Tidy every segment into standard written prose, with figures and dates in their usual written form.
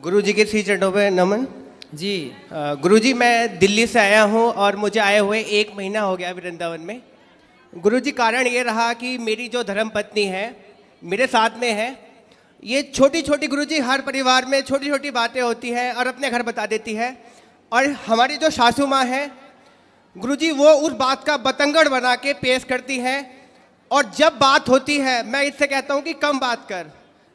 गुरुजी के श्री चरणों पे नमन। जी गुरुजी, मैं दिल्ली से आया हूँ और मुझे आए हुए 1 महीना हो गया वृंदावन में। गुरुजी, कारण ये रहा कि मेरी जो धर्मपत्नी है मेरे साथ में है। ये छोटी छोटी गुरुजी हर परिवार में छोटी छोटी बातें होती हैं और अपने घर बता देती है। और हमारी जो सासू माँ है गुरुजी, वो उस बात का बतंगड़ बना के पेश करती है। और जब बात होती है मैं इससे कहता हूँ कि कम बात कर,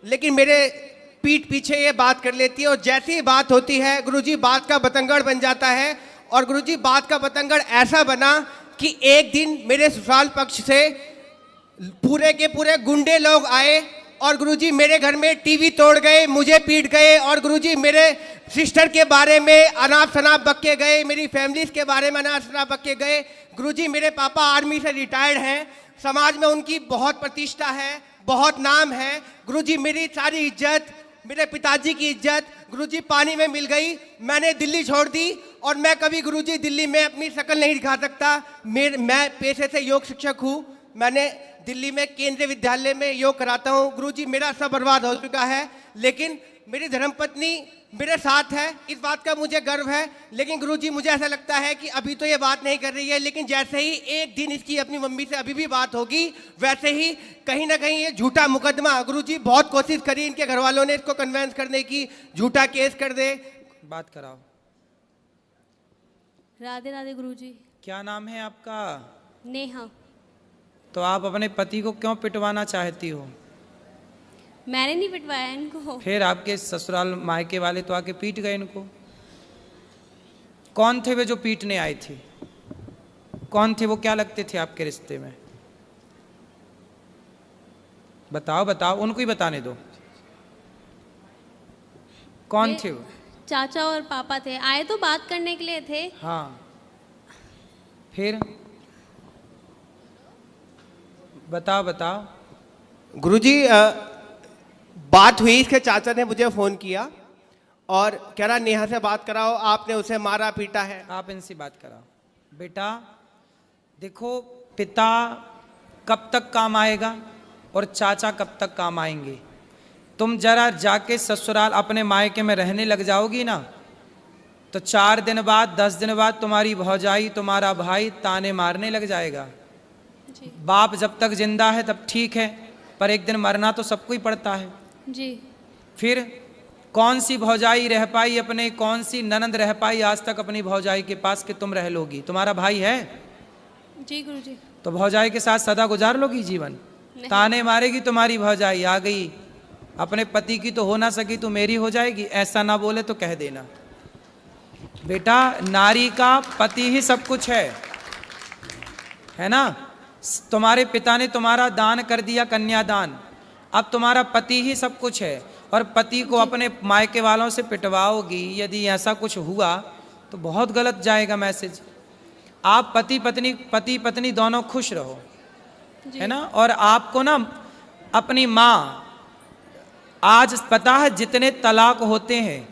लेकिन मेरे पीठ पीछे ये बात कर लेती है। और जैसी ही बात होती है गुरुजी, बात का बतंगड़ बन जाता है। और गुरुजी, बात का बतंगड़ ऐसा बना कि एक दिन मेरे ससुराल पक्ष से पूरे के पूरे गुंडे लोग आए और गुरुजी मेरे घर में टीवी तोड़ गए, मुझे पीट गए। और गुरुजी मेरे सिस्टर के बारे में अनाप शनाप बक के गए, मेरी फैमिलीज के बारे में अनाप शनाप बक के गए। गुरुजी, मेरे पापा आर्मी से रिटायर्ड हैं, समाज में उनकी बहुत प्रतिष्ठा है, बहुत नाम है। गुरुजी, मेरी सारी इज्जत, मेरे पिताजी की इज्जत गुरुजी पानी में मिल गई। मैंने दिल्ली छोड़ दी और मैं कभी गुरुजी दिल्ली में अपनी शक्ल नहीं दिखा सकता। मैं पेशे से योग शिक्षक हूँ। मैंने दिल्ली में केंद्रीय विद्यालय में योग कराता हूँ। गुरुजी, मेरा सब बर्बाद हो चुका है, लेकिन मेरी धर्मपत्नी मेरे साथ है, इस बात का मुझे गर्व है। लेकिन गुरुजी, मुझे ऐसा लगता है कि अभी तो ये बात नहीं कर रही है, लेकिन जैसे ही एक दिन इसकी अपनी मम्मी से अभी भी बात होगी, वैसे ही कहीं ना कहीं ये झूठा मुकदमा। गुरुजी, बहुत कोशिश करी इनके घर वालों ने इसको कन्वेंस करने की, झूठा केस कर दे। बात कराओ। राधे राधे गुरुजी। क्या नाम है आपका? नेहा। तो आप अपने पति को क्यों पिटवाना चाहती हो? मैंने नहीं पिटवाया इनको। फिर आपके ससुराल मायके वाले तो आके पीट गए इनको। कौन थे वे जो पीटने आए थे? कौन थे वो? क्या लगते थे आपके रिश्ते में? बताओ बताओ, उनको ही बताने दो। कौन थे वो? चाचा और पापा थे, आए तो बात करने के लिए थे। हाँ, फिर बताओ बताओ। गुरुजी, बात हुई, इसके चाचा ने मुझे फ़ोन किया और कह रहा नेहा से बात कराओ, आपने उसे मारा पीटा है। आप इनसे बात कराओ। बेटा देखो, पिता कब तक काम आएगा और चाचा कब तक काम आएंगे। तुम जरा जाके ससुराल अपने मायके में रहने लग जाओगी ना, तो 4 दिन बाद 10 दिन बाद तुम्हारी भौजाई, तुम्हारा भाई ताने मारने लग जाएगा। बाप जब तक जिंदा है तब ठीक है, पर एक दिन मरना तो सबको ही पड़ता है जी। फिर कौन सी भौजाई रह पाई अपने, कौन सी ननंद रह पाई आज तक अपनी भौजाई के पास कि तुम रह लोगी? तुम्हारा भाई है जी गुरुजी। तो भौजाई के साथ सदा गुजार लोगी जीवन? ताने मारेगी तुम्हारी भौजाई, आ गई अपने पति की तो हो ना सकी तो मेरी हो जाएगी, ऐसा ना बोले तो कह देना। बेटा, नारी का पति ही सब कुछ है ना। तुम्हारे पिता ने तुम्हारा दान कर दिया, कन्यादान, अब तुम्हारा पति ही सब कुछ है। और पति को अपने मायके वालों से पिटवाओगी, यदि ऐसा कुछ हुआ तो बहुत गलत जाएगा मैसेज। आप पति पत्नी दोनों खुश रहो, है ना। और आपको ना अपनी माँ, आज पता है जितने तलाक होते हैं,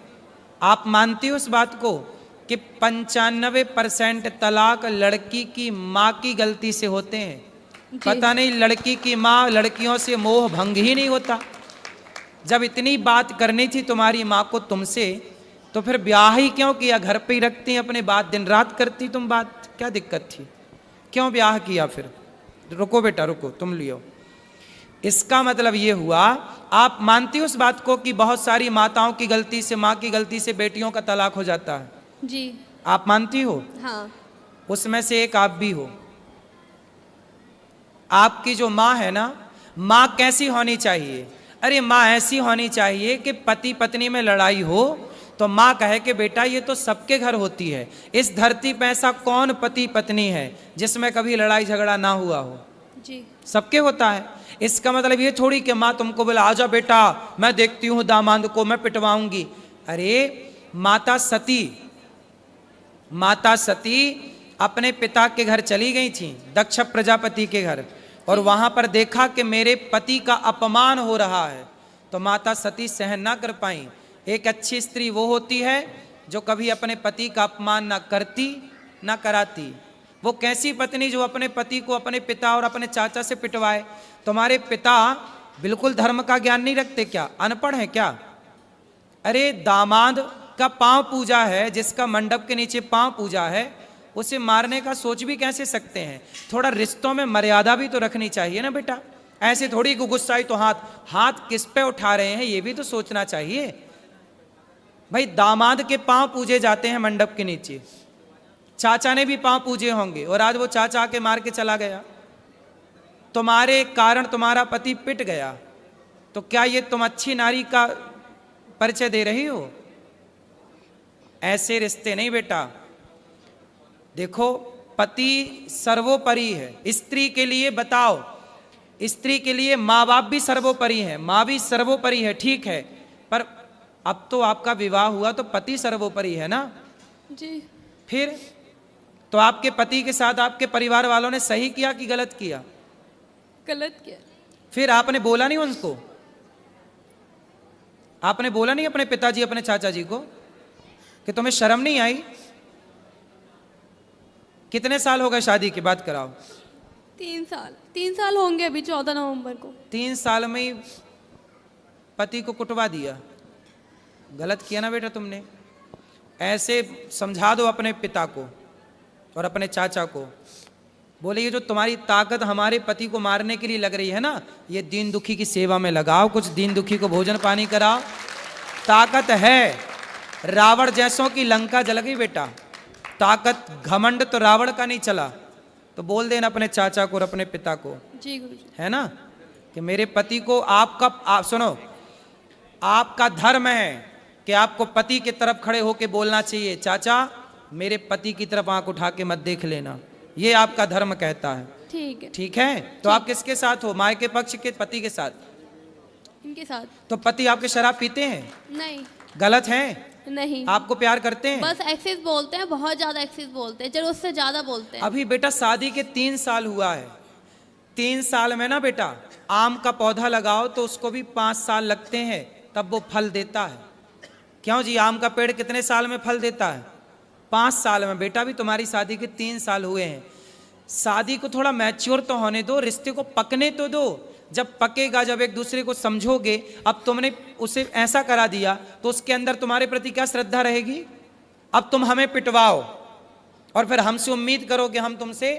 आप मानती हो इस बात को कि 95% तलाक लड़की की माँ की गलती से होते हैं? पता नहीं लड़की की माँ, लड़कियों से मोह भंग ही नहीं होता। जब इतनी बात करनी थी तुम्हारी माँ को तुमसे, तो फिर ब्याह ही क्यों किया? घर पे ही रखती अपने बात, दिन रात करती तुम बात, क्या दिक्कत थी? क्यों ब्याह किया फिर? रुको बेटा रुको, तुम लियो। इसका मतलब ये हुआ, आप मानती हो उस बात को कि बहुत सारी माताओं की गलती से, माँ की गलती से बेटियों का तलाक हो जाता है? जी। आप मानती हो? हाँ। उसमें से एक आप भी हो। आपकी जो माँ है ना, माँ कैसी होनी चाहिए? अरे माँ ऐसी होनी चाहिए कि पति पत्नी में लड़ाई हो तो माँ कहे कि बेटा ये तो सबके घर होती है, इस धरती पे ऐसा कौन पति पत्नी है जिसमें कभी लड़ाई झगड़ा ना हुआ हो? जी। सबके होता है। इसका मतलब ये थोड़ी कि माँ तुमको बोला आजा बेटा मैं देखती हूँ दामाद को मैं पिटवाऊंगी। अरे माता सती अपने पिता के घर चली गई थी, दक्ष प्रजापति के घर, और वहां पर देखा कि मेरे पति का अपमान हो रहा है, तो माता सती सहन ना कर पाई। एक अच्छी स्त्री वो होती है जो कभी अपने पति का अपमान ना करती ना कराती। वो कैसी पत्नी जो अपने पति को अपने पिता और अपने चाचा से पिटवाए? तुम्हारे पिता बिल्कुल धर्म का ज्ञान नहीं रखते क्या? अनपढ़ है क्या? अरे दामाद का पांव पूजा है, जिसका मंडप के नीचे पांव पूजा है, उसे मारने का सोच भी कैसे सकते हैं? थोड़ा रिश्तों में मर्यादा भी तो रखनी चाहिए ना बेटा। ऐसे थोड़ी गुस्साई तो हाथ किस पे उठा रहे हैं, ये भी तो सोचना चाहिए भाई। दामाद के पांव पूजे जाते हैं मंडप के नीचे, चाचा ने भी पांव पूजे होंगे, और आज वो चाचा आके मार के चला गया, तुम्हारे कारण तुम्हारा पति पिट गया, तो क्या ये तुम अच्छी नारी का परिचय दे रही हो? ऐसे रिश्ते नहीं बेटा। देखो, पति सर्वोपरि है। स्त्री के लिए बताओ, स्त्री के लिए माँ बाप भी सर्वोपरि है, माँ भी सर्वोपरि है, ठीक है, पर अब तो आपका विवाह हुआ तो पति सर्वोपरि है ना जी। फिर तो आपके पति के साथ आपके परिवार वालों ने सही किया कि गलत किया? गलत किया। फिर आपने बोला नहीं उनको? आपने बोला नहीं अपने पिताजी अपने चाचा जी को कि तुम्हें शर्म नहीं आई? कितने साल हो गए शादी के बाद कराओ? 3 साल होंगे अभी 14 नवंबर को। 3 साल में ही पति को कुटवा दिया। गलत किया ना बेटा तुमने। ऐसे समझा दो अपने पिता को और अपने चाचा को, बोले ये जो तुम्हारी ताकत हमारे पति को मारने के लिए लग रही है ना, ये दीन दुखी की सेवा में लगाओ, कुछ दीन दुखी को भोजन पानी कराओ। ताकत है। रावण जैसों की लंका जल गई बेटा। ताकत घमंड तो रावण का नहीं चला। तो बोल देना अपने चाचा को और अपने पिता को, जी गुरुजी। है ना, कि मेरे पति को आप सुनो, आपका धर्म है कि आपको पति की तरफ खड़े होकर बोलना चाहिए, चाचा मेरे पति की तरफ आंख उठा के मत देख लेना, ये आपका धर्म कहता है। ठीक है। ठीक है, तो आप किसके साथ हो? माँ के पक्ष के पति के साथ? इनके साथ। तो पति आपके शराब पीते हैं? नहीं। गलत है? नहीं। आपको प्यार करते हैं? बस एक्सेस बोलते हैं, बहुत ज्यादा एक्सेस बोलते हैं, जरूरत से ज्यादा बोलते हैं। अभी बेटा शादी के 3 साल हुआ है। 3 साल में ना बेटा, आम का पौधा लगाओ तो उसको भी 5 साल लगते हैं, तब वो फल देता है। क्यों जी? आम का पेड़ कितने साल में फल देता है? 5 साल में। बेटा भी तुम्हारी शादी के 3 साल हुए हैं। शादी को थोड़ा मैच्योर तो होने दो, रिश्ते को पकने तो दो। जब पकेगा, जब एक दूसरे को समझोगे, अब तुमने उसे ऐसा करा दिया तो उसके अंदर तुम्हारे प्रति क्या श्रद्धा रहेगी? अब तुम हमें पिटवाओ और फिर हमसे उम्मीद करो कि हम तुमसे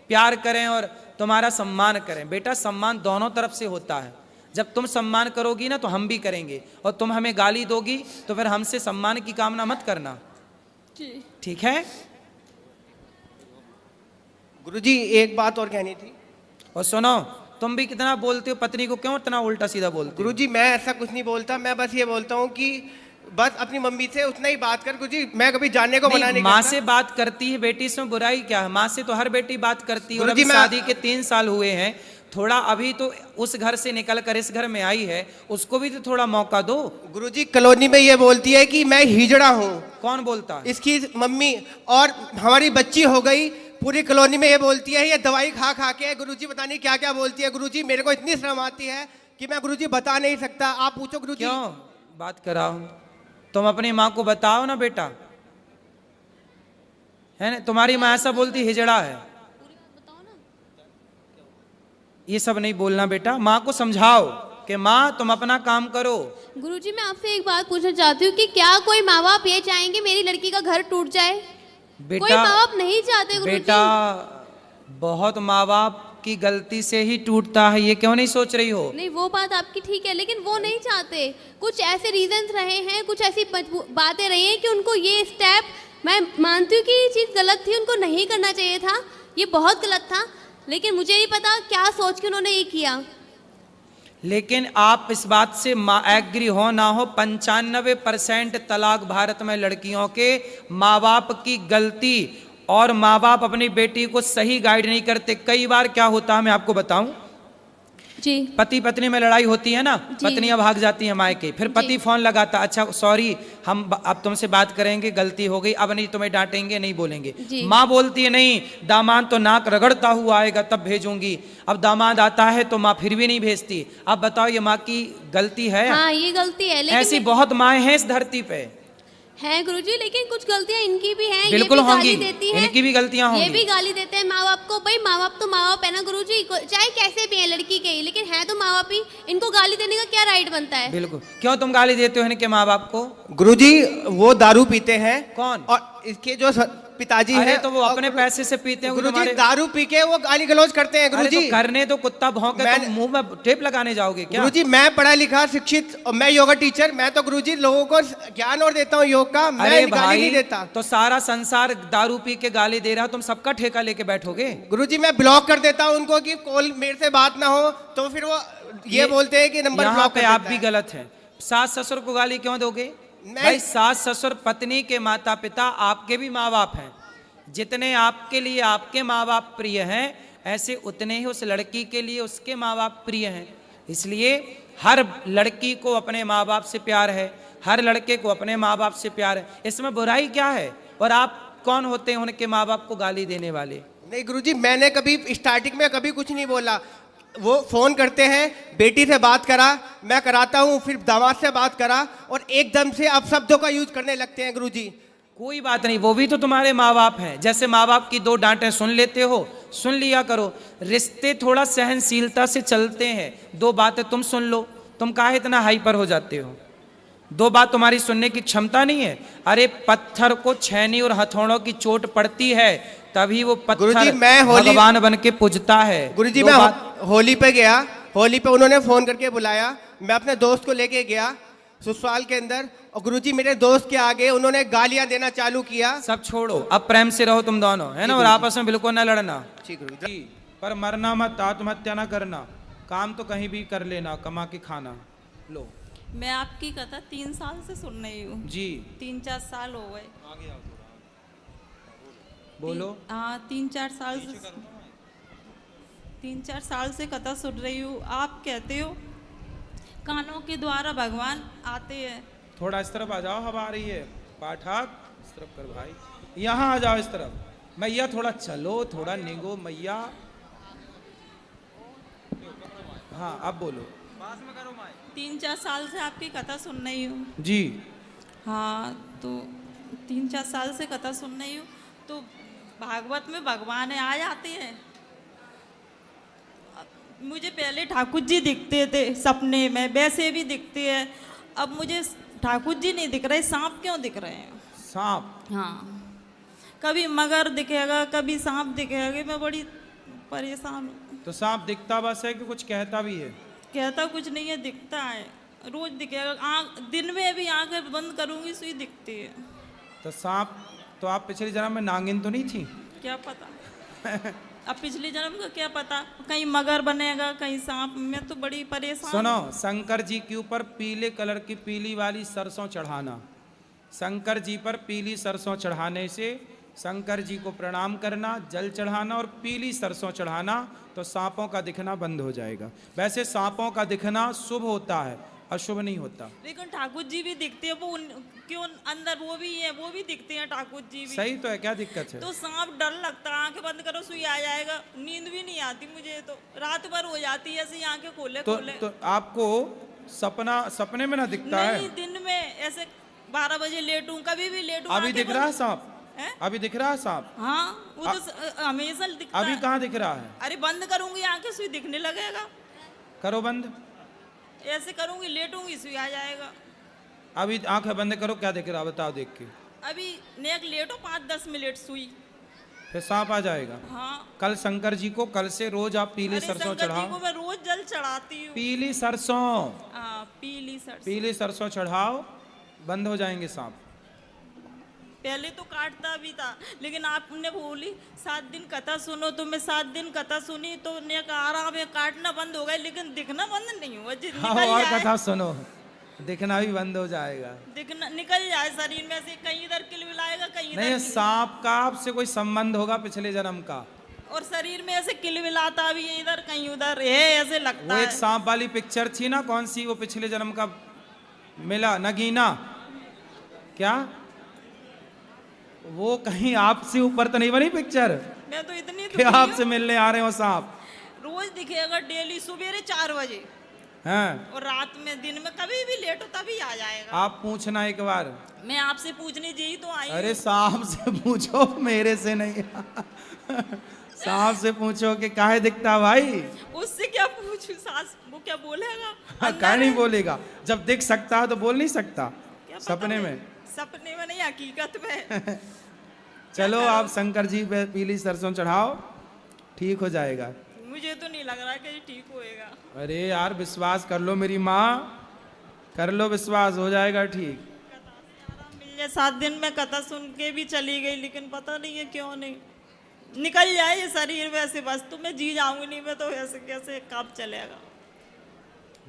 प्यार करें और तुम्हारा सम्मान करें। बेटा सम्मान दोनों तरफ से होता है। जब तुम सम्मान करोगी ना तो हम भी करेंगे, और तुम हमें गाली दोगी तो फिर हमसे सम्मान की कामना मत करना। जी। ठीक है? गुरुजी एक बात और कहनी थी। और सुनो, तुम भी कितना बोलते हो, पत्नी को क्यों इतना उल्टा सीधा बोलते हो? गुरुजी मैं ऐसा कुछ नहीं बोलता, मैं बस ये बोलता हूँ कि बस अपनी मम्मी से उतना ही बात कर। गुरुजी मैं कभी जानने को मना नहीं माँ करता। से बात करती है बेटी, इसमें बुराई क्या है? माँ से तो हर बेटी बात करती है। और गुरुजी अभी मैं- शादी के 3 साल हुए हैं, थोड़ा अभी तो उस घर से निकल कर इस घर में आई है, उसको भी तो थोड़ा मौका दो। गुरुजी कॉलोनी में ये बोलती है कि मैं हिजड़ा हूँ। कौन बोलता है? इसकी मम्मी, और हमारी बच्ची हो गई, पूरी कॉलोनी में ये बोलती है ये दवाई खा खा के। गुरुजी पता नहीं क्या क्या बोलती है। गुरुजी मेरे को इतनी शर्म आती है कि मैं गुरुजी बता नहीं सकता। आप पूछो गुरुजी। क्यों बात कराओ? तुम अपनी माँ को बताओ ना बेटा, है ना? तुम्हारी माँ ऐसा बोलती हिजड़ा है, ये सब नहीं बोलना बेटा। माँ को समझाओ कि माँ तुम अपना काम करो। गुरुजी मैं आपसे एक बात पूछना चाहती हूँ कि क्या कोई माँ बाप ये चाहेंगे मेरी लड़की का घर टूट जाए? कोई बेटा माँ बाप नहीं चाहते गुरुजी। बेटा बहुत माँ बाप की गलती से ही टूटता है, ये क्यों नहीं सोच रही हो? नहीं वो बात आपकी ठीक है, लेकिन वो नहीं चाहते। कुछ ऐसे रीजंस रहे हैं, कुछ ऐसी बातें रही हैं कि उनको ये स्टेप, मैं मानती हूँ कि ये चीज़ गलत थी, उनको नहीं करना चाहिए था, ये बहुत गलत था, लेकिन मुझे नहीं पता क्या सोच के उन्होंने ये किया। लेकिन आप इस बात से एग्री हो ना हो, 95% तलाक भारत में लड़कियों के माँ बाप की गलती, और माँ बाप अपनी बेटी को सही गाइड नहीं करते। कई बार क्या होता है मैं आपको बताऊं, जी। पति पत्नी में लड़ाई होती है ना, जी। पत्नियां भाग जाती हैं मायके, फिर पति जी। फोन लगाता, अच्छा सॉरी हम अब तुमसे बात करेंगे, गलती हो गई, अब नहीं तुम्हें डांटेंगे, नहीं बोलेंगे। जी। माँ बोलती है नहीं, दामाद तो नाक रगड़ता हुआ आएगा तब भेजूंगी। अब दामाद आता है तो माँ फिर भी नहीं भेजती। अब बताओ ये माँ की गलती है? हाँ ये गलती है, लेकिन ऐसी बहुत माएँ हैं इस धरती पे। हैं गुरुजी, लेकिन कुछ गलतियां इनकी भी हैं। बिल्कुल ये भी गाली होंगी, देती है, इनकी भी गलतियां ये होंगी। भी गाली देते हैं माँ बाप को। भाई माँ बाप तो माँ बाप है ना गुरुजी, चाहे कैसे भी है लड़की के ही, लेकिन है तो माँ बाप ही। इनको गाली देने का क्या राइट बनता है? बिल्कुल। क्यों तुम गाली देते हो इनके माँ बाप को? गुरुजी वो दारू पीते हैं। कौन? और इसके जो पिताजी अरे हैं तो वो अपने पैसे से पीते हैं गुरुजी, तुम्हारे। दारू पी के वो गाली गलौज करते हैं अरे गुरुजी। तो करने तो कुत्ता भौंके, तुम मुंह में टेप लगाने जाओगे क्या? गुरुजी मैं पढ़ा लिखा शिक्षित और मैं योगा टीचर, मैं तो गुरुजी लोगों को ज्ञान और देता हूँ योग का, मैं अरे गाली भाई नहीं देता। तो सारा संसार दारू पी के गाली दे रहा, तुम सबका ठेका लेके बैठोगे? गुरुजी मैं ब्लॉक कर देता हूँ उनको कि कॉल मेरे से बात ना हो, तो फिर वो ये बोलते हैं कि नंबर यहाँ ब्लॉक पे कर आप देता भी है। गलत हैं। सास ससुर को गाली क्यों दोगे? नहीं। भाई सास ससुर पत्नी के माता पिता आपके भी माँ बाप हैं। जितने आपके लिए आपके माँ बाप प्रिय हैं, ऐसे उतने ही उस लड़की के लिए उसके माँ बाप प्रिय हैं। इसलिए हर लड़की को अपने माँ बाप से प्यार है, हर लड़के को अपने माँ बाप से प्यार है। इसमें बुराई क्या है? और आप कौन होते हैं उनके माँ बाप को गाली देने वाले? नहीं गुरुजी, मैंने कभी स्टार्टिंग में कभी कुछ नहीं बोला। वो फोन करते हैं, बेटी से बात करा, मैं कराता हूँ, फिर दामाद से बात करा, और एकदम से अब शब्दों का यूज करने लगते हैं गुरुजी। कोई बात नहीं, वो भी तो तुम्हारे माँ बाप हैं। जैसे माँ बाप की दो डांटें सुन लेते हो, सुन लिया करो। रिश्ते थोड़ा सहनशीलता से चलते हैं। दो बातें तुम सुन लो, तुम काहे इतना हाइपर हो जाते हो? दो बात तुम्हारी सुनने की क्षमता नहीं है? अरे पत्थर को छेनी और हथौड़ों की चोट पड़ती है, तभी वो गुरुजी, पत्थर मैं भगवान बन के पूजता है। गुरुजी दो मैं बात- होली पे गया, होली पे उन्होंने फोन करके बुलाया, मैं अपने दोस्त को लेके गया ससुराल के अंदर, और गुरुजी मेरे दोस्त के आगे उन्होंने गालियां देना चालू किया। सब छोड़ो, अब प्रेम से रहो तुम दोनों, है ना? और आपस में बिल्कुल ना लड़ना। ठीक गुरुजी। जी, पर मरना मत, आत्महत्या ना करना, काम तो कहीं भी कर लेना, कमा के खाना। लो मैं आपकी कथा 3 साल से सुन रही हूँ। जी 3-4 साल हो गए। बोलो। हाँ 3-4 साल से 3-4 साल से कथा सुन रही हूँ। आप कहते हो कानों के द्वारा भगवान आते हैं। थोड़ा इस तरफ आ जाओ, हवा आ रही है। पाठक इस तरफ कर भाई, यहाँ आ जाओ इस तरफ। मैया थोड़ा चलो, थोड़ा निगो मैया। हाँ अब बोलो। 3-4 साल से आपकी कथा सुन रही हूँ। जी हाँ तो 3-4 साल से कथा सुन रही हूँ, तो भागवत में भगवान आ जाते हैं। मुझे पहले ठाकुर जी दिखते थे सपने में, वैसे भी दिखते हैं। अब मुझे ठाकुर जी नहीं दिख रहे, सांप क्यों दिख रहे हैं? सांप? हाँ, कभी मगर दिखेगा, कभी सांप दिखेगा। मैं बड़ी परेशान हूँ। तो सांप दिखता बस है कि कुछ कहता भी है? कहता कुछ नहीं है, दिखता है, रोज दिखेगा। आँख दिन में भी आंखें बंद करूंगी सुई दिखती है। तो सांप, तो आप पिछले जन्म में नागिन तो नहीं थी? क्या पता अब पिछले जन्म का क्या पता, कहीं मगर बनेगा कहीं सांप। मैं तो बड़ी परेशान। सुनो, शंकर जी के ऊपर पीले कलर की पीली वाली सरसों चढ़ाना। शंकर जी पर पीली सरसों चढ़ाने से शंकर जी को प्रणाम करना, जल चढ़ाना और पीली सरसों चढ़ाना, तो सांपों का दिखना बंद हो जाएगा। वैसे सांपों का दिखना शुभ होता है, अशुभ नहीं होता। लेकिन ठाकुर जी भी दिखते हैं, वो क्यों अंदर वो भी है, वो भी दिखते हैं ठाकुर जी भी। सही तो है, क्या दिक्कत है? तो सांप डर लगता है, आंखें बंद करो सुई आ जाएगा। नींद भी नहीं आती मुझे, तो रात भर हो जाती है ऐसे आंखें खोले खोले। तो आपको सपने में ना दिखता है? नहीं, दिन में ऐसे 12 बजे लेटूं, कभी भी लेटूं। अभी दिख रहा है सांप? अभी दिख रहा है सांप? हाँ वो तो हमेशा दिखता अभी है। कहाँ दिख रहा है? अरे बंद करूंगी आंखें सुई दिखने लगेगा। करो बंद। ऐसे करूंगी, लेटूंगी, सुई आ जाएगा। अभी आंखें बंद करो, क्या दिख रहा है बताओ देख के। अभी नेक लेटो 5-10 मिनट सुई, फिर सांप आ जाएगा। हाँ। कल शंकर जी को, कल से रोज आप पीली अरे सरसों शंकर जी चढ़ाओ। को मैं रोज जल चढ़ाती हूँ। पीली सरसों, हाँ पीली सरसों। पीली सरसों चढ़ाओ, बंद हो जाएंगे सांप। पहले तो काटता भी था, लेकिन आपने बोली 7 दिन कथा सुनो, तो मैं 7 दिन कथा सुनी, तो ने आराम है, काटना बंद हो गया, लेकिन दिखना बंद नहीं हुआ। हाँ, और कथा सुनो, दिखना भी बंद हो जाएगा। दिखना निकल जाए शरीर में से, कहीं इधर किलबिलाएगा, कहीं इधर नहीं, सांप का आपसे कोई संबंध होगा पिछले जन्म का। और शरीर में ऐसे किलबिलाता भी है, इधर कहीं उधर है, ऐसे लगता वो है। एक सांप वाली पिक्चर थी ना, कौन सी, वो पिछले जन्म का मिला, नगीना क्या, वो कहीं आपसे ऊपर तो नहीं बनी पिक्चर? मैं तो इतनी कि आपसे मिलने आ रहे हो सांप? रोज दिखेगा डेली सवेरे 4 बजे। हाँ, और रात में दिन में कभी भी लेट हो तभी आ जाएगा। आप पूछना एक बार। मैं आपसे पूछने जी तो आई अरे हूँ। सांप से पूछो, मेरे से नहीं। सांप से पूछो कि काहे दिखता भाई। उससे क्या पूछूं, सास वो क्या बोलेगा? अंदर काहे नहीं है। बोलेगा, जब दिख सकता है तो बोल नहीं सकता क्या पता सपने नहीं। में। सपने में नहीं, हकीकत में। चलो करो? आप शंकर जी पे पीली सरसों चढ़ाओ, ठीक हो जाएगा। मुझे तो नहीं लग रहा कि ये ठीक होएगा। अरे यार विश्वास कर लो मेरी माँ, कर लो विश्वास, हो जाएगा ठीक। आराम मिल जाए। 7 दिन में कथा सुन के भी चली गई, लेकिन पता नहीं है क्यों नहीं निकल जाए ये शरीर वैसे, बस तो मैं जी जाऊंगी, नहीं मैं तो ऐसे कैसे कब चलेगा।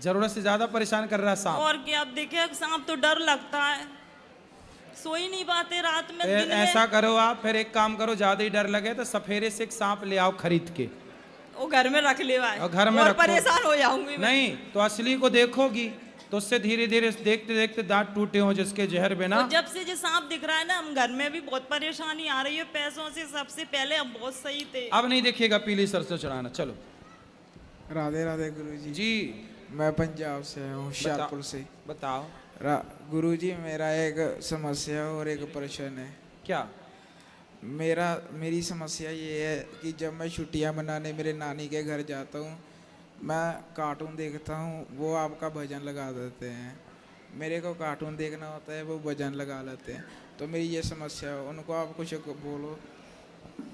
जरूरत से ज्यादा परेशान कर रहा है सांप। और क्या, अब देखे सांप तो डर लगता है, सो ही नहीं पाते रात में। फिर दिन ऐसा में करो आप, फिर एक काम करो, ज्यादा ही डर लगे तो सफेरे से एक सांप ले आओ खरीद के, वो घर में रख ले भाई, और घर में और रखो। परेशान हो जाऊंगी मैं। नहीं तो असली को देखोगी तो उससे धीरे धीरे देखते देखते दांत टूटे हो जिसके जहर बिना। और जब से जो सांप दिख रहा है ना, हम घर में भी बहुत परेशानी आ रही है पैसों से। सबसे पहले हम बहुत सही थे। अब नहीं देखिएगा पीली सरसों चढ़ाना। चलो राधे राधे गुरुजी। जी मैं पंजाब से आया हूँ, होशियारपुर से। बताओ गुरुजी मेरा एक समस्या और एक प्रश्न है। क्या। मेरी समस्या ये है कि जब मैं छुट्टियां मनाने मेरे नानी के घर जाता हूँ, मैं कार्टून देखता हूँ, वो आपका भजन लगा देते हैं। मेरे को कार्टून देखना होता है, वो भजन लगा लेते हैं। तो मेरी ये समस्या है, उनको आप कुछ बोलो।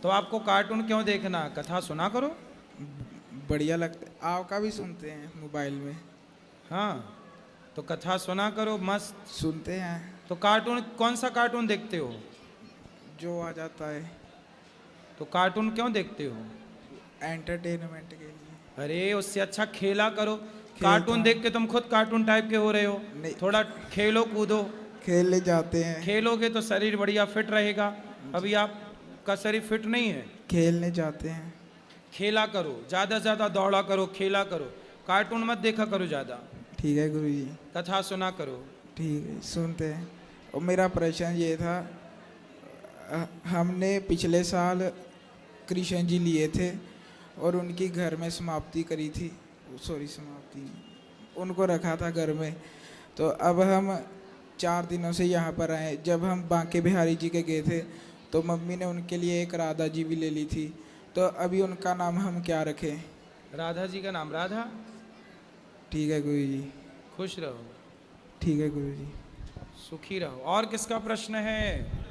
तो आपको कार्टून क्यों देखना, कथा सुना करो। बढ़िया लगता है, आपका भी सुनते हैं मोबाइल में। हाँ तो कथा सुना करो, मस्त। सुनते हैं, तो कार्टून कौन सा कार्टून देखते हो। जो आ जाता है। तो कार्टून क्यों देखते हो। एंटरटेनमेंट के लिए। अरे उससे अच्छा खेला करो। कार्टून देख के तुम खुद कार्टून टाइप के हो रहे हो। नहीं। थोड़ा खेलो कूदो। खेलने जाते हैं। खेलोगे तो शरीर बढ़िया फिट रहेगा। अभी आपका शरीर फिट नहीं है। खेलने जाते हैं। खेला करो, ज़्यादा से ज़्यादा दौड़ा करो, खेला करो, कार्टून मत देखा करो ज़्यादा। ठीक है गुरुजी। कथा सुना करो। ठीक है, सुनते हैं। और मेरा प्रश्न ये था, हमने पिछले साल कृष्ण जी लिए थे और उनकी घर में समाप्ति करी थी। समाप्ति, उनको रखा था घर में। तो अब हम 4 दिनों से यहाँ पर आए। जब हम बांके बिहारी जी के गए थे तो मम्मी ने उनके लिए एक राधा जी भी ले ली थी। तो अभी उनका नाम हम क्या रखें। राधा जी का नाम राधा। ठीक है गुरुजी। खुश रहो। ठीक है गुरुजी। सुखी रहो। और किसका प्रश्न है।